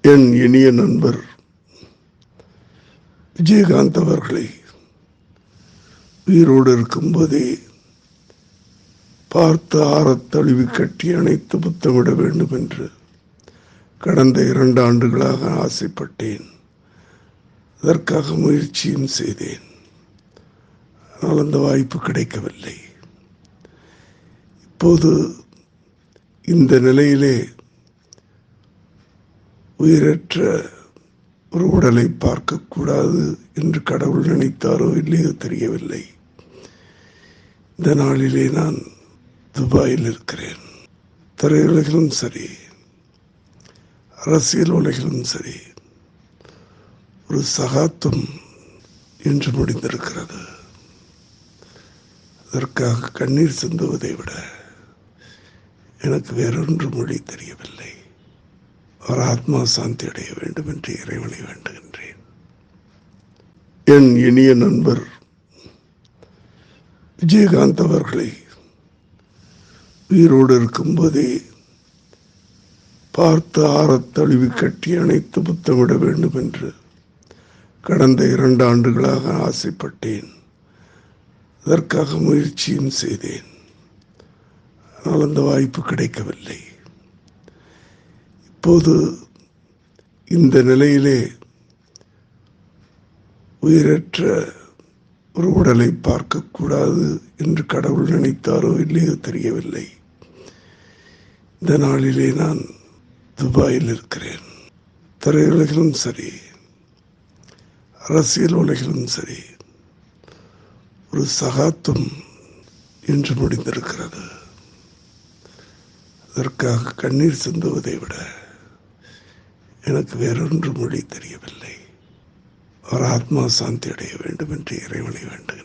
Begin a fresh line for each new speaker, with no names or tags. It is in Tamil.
என் இனிய நண்பர் விஜயகாந்த் அவர்களை உயிரோடு இருக்கும்போதே பார்த்து ஆறத் தழுவி கட்டி அணைத்து புத்தமிட வேண்டும் என்று கடந்த 2 ஆண்டுகளாக ஆசைப்பட்டேன். அதற்காக முயற்சியும் செய்தேன். ஆனால் அந்த வாய்ப்பு கிடைக்கவில்லை. இப்போது இந்த நிலையிலே உயிரற்ற ஒரு உடலை பார்க்கக்கூடாது என்று கடவுள் நினைத்தாரோ இல்லையோ தெரியவில்லை. இந்த நாளிலே நான் துபாயில் இருக்கிறேன். திரையுலகிலும் சரி, அரசியல் உலகிலும் சரி, ஒரு சகாத்துவம் என்று முடிந்திருக்கிறது. அதற்காக கண்ணீர் சிந்துவதை விட எனக்கு வேறொன்று மொழி தெரியவில்லை. அவர் ஆத்மா சாந்தி அடைய வேண்டும் என்று இறைவனை வேண்டுகின்றேன். என் இனிய நண்பர் விஜயகாந்த் அவர்களை உயிரோடு இருக்கும்போதே பார்த்து ஆறத் தழுவி கட்டி அணைத்து புத்தமிட வேண்டும் என்று கடந்த 2 ஆண்டுகளாக ஆசைப்பட்டேன். அதற்காக முயற்சியும் செய்தேன். ஆனால் அந்த வாய்ப்பு கிடைக்கவில்லை. இப்போது இந்த நிலையிலே உயிரற்ற ஒரு உடலை பார்க்கக்கூடாது என்று கடவுள் நினைத்தாரோ இல்லையோ தெரியவில்லை. இந்த நாளிலே நான் துபாயில் இருக்கிறேன். திரையுலகிலும் சரி, அரசியல் உலகிலும் சரி, ஒரு சகாத்துவம் என்று முடிந்திருக்கிறது. அதற்காக கண்ணீர் சிந்துவதை விட எனக்கு வேறொன்று மொழி தெரியவில்லை. அவர் ஆத்மா சாந்தி அடைய வேண்டும் என்று இறைவனை வேண்டுகிறேன்.